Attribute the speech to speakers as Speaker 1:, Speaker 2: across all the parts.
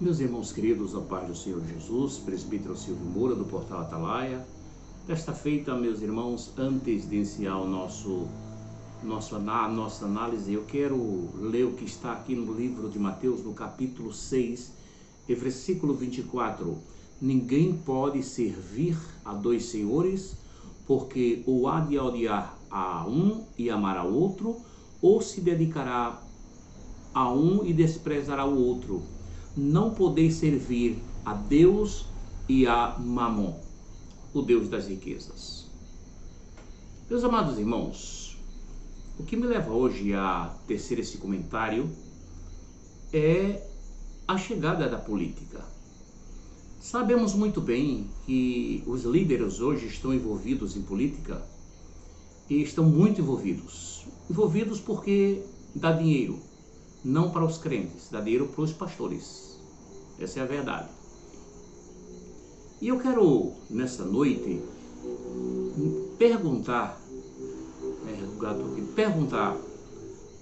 Speaker 1: Meus irmãos queridos, a paz do Senhor Jesus, presbítero Silvio Moura, do Portal Atalaia. Desta feita, meus irmãos, antes de iniciar nossa análise, eu quero ler o que está aqui no livro de Mateus, no capítulo 6, e versículo 24. Ninguém pode servir a dois senhores, porque ou há de odiar a um e amar ao outro, ou se dedicará a um e desprezará o outro. Não podeis servir a Deus e a Mamon, o Deus das riquezas. Meus amados irmãos, o que me leva hoje a tecer esse comentário é a chegada da política. Sabemos muito bem que os líderes hoje estão envolvidos em política e estão muito envolvidos. Envolvidos porque dá dinheiro, não para os crentes, dá dinheiro para os pastores. Essa é a verdade. E eu quero, nessa noite, perguntar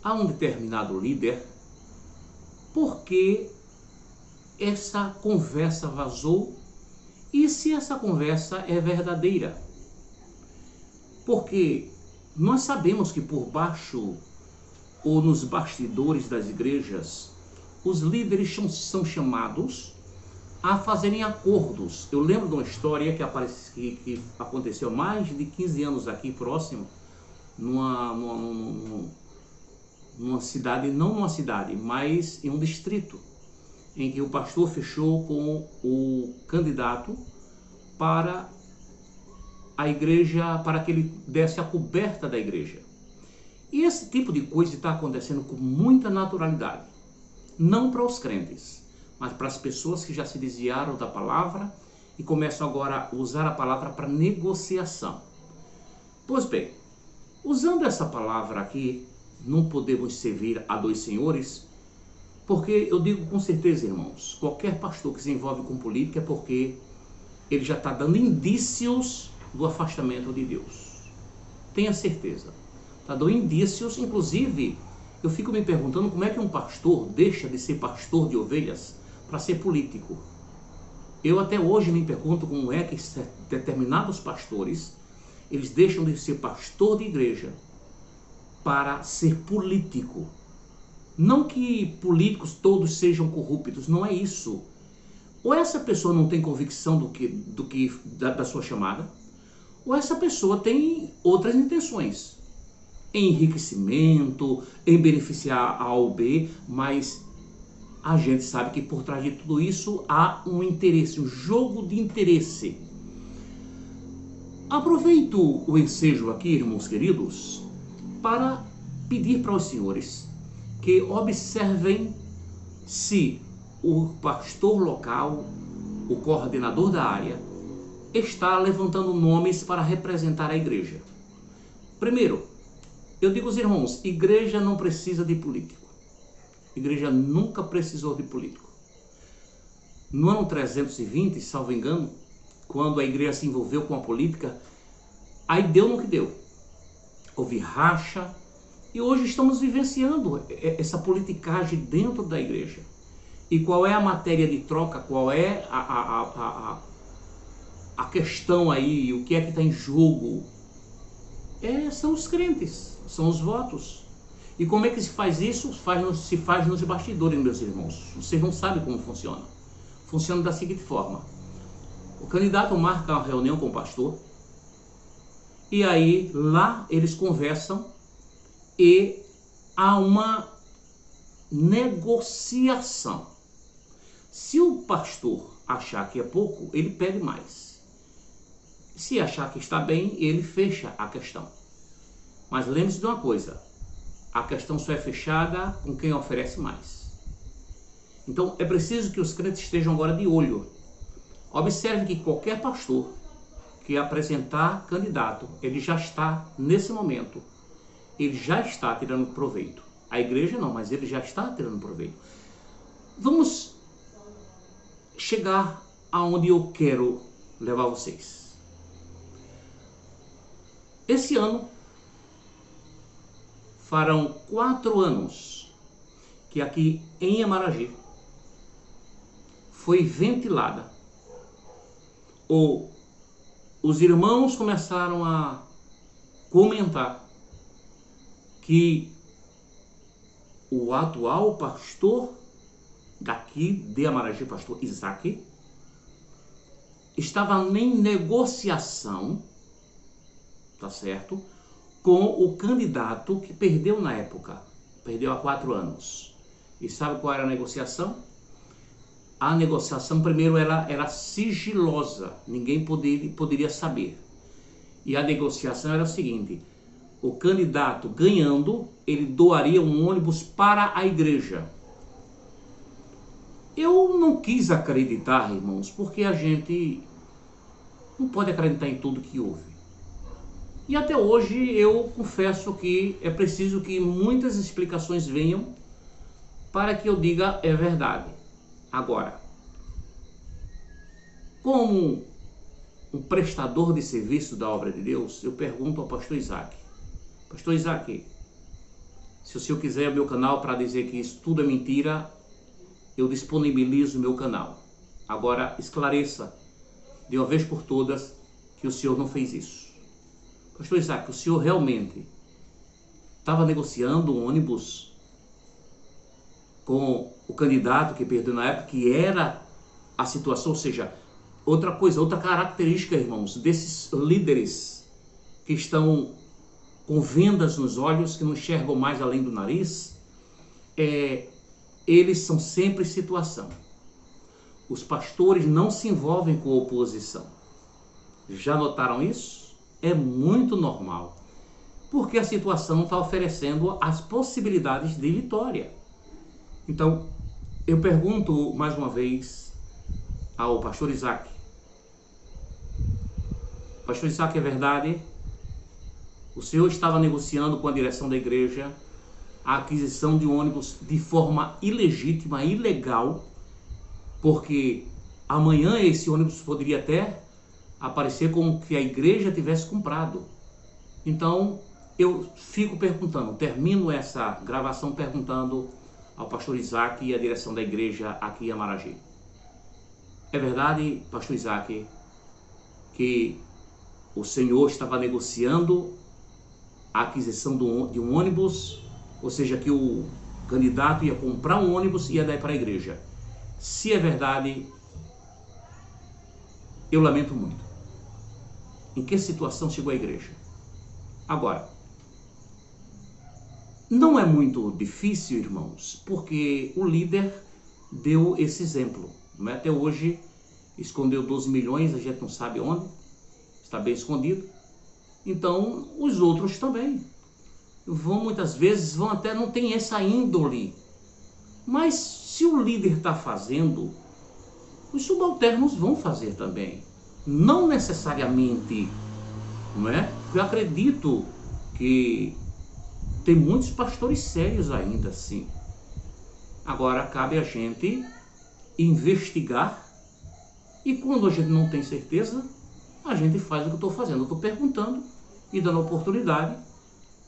Speaker 1: a um determinado líder por que essa conversa vazou e se essa conversa é verdadeira. Porque nós sabemos que por baixo ou nos bastidores das igrejas, os líderes são chamados a fazerem acordos. Eu lembro de uma história que aconteceu há mais de 15 anos aqui próximo, numa cidade, não numa cidade, mas em um distrito, em que o pastor fechou com o candidato para a igreja, para que ele desse a coberta da igreja. E esse tipo de coisa está acontecendo com muita naturalidade. Não para os crentes, mas para as pessoas que já se desviaram da palavra e começam agora a usar a palavra para negociação. Pois bem, usando essa palavra aqui, não podemos servir a dois senhores, porque eu digo com certeza, irmãos, qualquer pastor que se envolve com política é porque ele já está dando indícios do afastamento de Deus. Tenha certeza. Está dando indícios, inclusive, eu fico me perguntando como é que um pastor deixa de ser pastor de ovelhas para ser político. Eu até hoje me pergunto como é que determinados pastores, eles deixam de ser pastor de igreja para ser político. Não que políticos todos sejam corruptos, não é isso. Ou essa pessoa não tem convicção da sua chamada, ou essa pessoa tem outras intenções. Em enriquecimento, em beneficiar A ou B, mas a gente sabe que por trás de tudo isso há um interesse, um jogo de interesse. Aproveito o ensejo aqui, irmãos queridos, para pedir para os senhores que observem se o pastor local, o coordenador da área, está levantando nomes para representar a igreja. Primeiro, eu digo aos irmãos, igreja não precisa de político. Igreja nunca precisou de político. No ano 320, salvo engano, quando a igreja se envolveu com a política, aí deu no que deu. Houve racha e hoje estamos vivenciando essa politicagem dentro da igreja. E qual é a matéria de troca? Qual é a questão aí? O que é que está em jogo? São os crentes, são os votos. E como é que se faz isso? Se faz nos bastidores, meus irmãos. Vocês não sabem como funciona. Funciona da seguinte forma. O candidato marca uma reunião com o pastor, e aí lá eles conversam e há uma negociação. Se o pastor achar que é pouco, ele pede mais. Se achar que está bem, ele fecha a questão. Mas lembre-se de uma coisa, a questão só é fechada com quem oferece mais. Então é preciso que os crentes estejam agora de olho. Observe que qualquer pastor que apresentar candidato, ele já está, nesse momento, ele já está tirando proveito. A igreja não, mas ele já está tirando proveito. Vamos chegar aonde eu quero levar vocês. Esse ano farão 4 anos que aqui em Amaragi foi ventilada. Ou os irmãos começaram a comentar que o atual pastor daqui de Amaragi, pastor Isaac, estava em negociação, tá certo, com o candidato que perdeu na época, perdeu há 4 anos. E sabe qual era a negociação? A negociação primeiro era sigilosa, ninguém poderia saber. E a negociação era a seguinte: o candidato ganhando, ele doaria um ônibus para a igreja. Eu não quis acreditar, irmãos, porque a gente não pode acreditar em tudo que houve. E até hoje eu confesso que é preciso que muitas explicações venham para que eu diga é verdade. Agora, como um prestador de serviço da obra de Deus, eu pergunto ao pastor Isaac: pastor Isaac, se o senhor quiser o meu canal para dizer que isso tudo é mentira, eu disponibilizo o meu canal. Agora esclareça de uma vez por todas que o senhor não fez isso. Pastor Isaac, o senhor realmente estava negociando um ônibus com o candidato que perdeu na época, que era a situação? Ou seja, outra coisa, outra característica, irmãos, desses líderes que estão com vendas nos olhos, que não enxergam mais além do nariz, eles são sempre situação. Os pastores não se envolvem com oposição. Já notaram isso? É muito normal, porque a situação está oferecendo as possibilidades de vitória. Então, eu pergunto mais uma vez ao pastor Isaac: pastor Isaac, é verdade? O senhor estava negociando com a direção da igreja a aquisição de um ônibus de forma ilegítima, ilegal, porque amanhã esse ônibus poderia até aparecer como que a igreja tivesse comprado. Então, eu fico perguntando, termino essa gravação perguntando ao pastor Isaac e à direção da igreja aqui em Amaragi: é verdade, pastor Isaac, que o senhor estava negociando a aquisição de um ônibus, ou seja, que o candidato ia comprar um ônibus e ia dar para a igreja? Se é verdade, eu lamento muito. Em que situação chegou a igreja? Agora, não é muito difícil, irmãos, porque o líder deu esse exemplo. Não é? Até hoje, escondeu 12 milhões, a gente não sabe onde, está bem escondido. Então, os outros também muitas vezes até não tem essa índole. Mas se o líder está fazendo, os subalternos vão fazer também. Não necessariamente, não é? Eu acredito que tem muitos pastores sérios ainda assim. Agora cabe a gente investigar, e quando a gente não tem certeza, a gente faz o que eu estou fazendo. Eu estou perguntando e dando oportunidade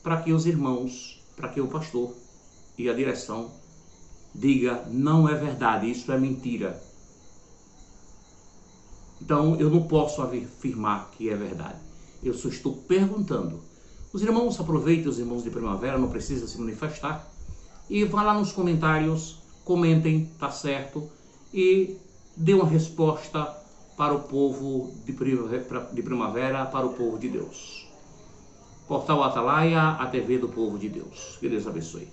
Speaker 1: para que os irmãos, para que o pastor e a direção diga: não é verdade, isso é mentira. Então eu não posso afirmar que é verdade. Eu só estou perguntando. Os irmãos aproveitem, os irmãos de primavera, não precisa se manifestar, e vá lá nos comentários, comentem, tá certo, e dê uma resposta para o povo de primavera, para o povo de Deus. Portal Atalaia, a TV do povo de Deus. Que Deus abençoe.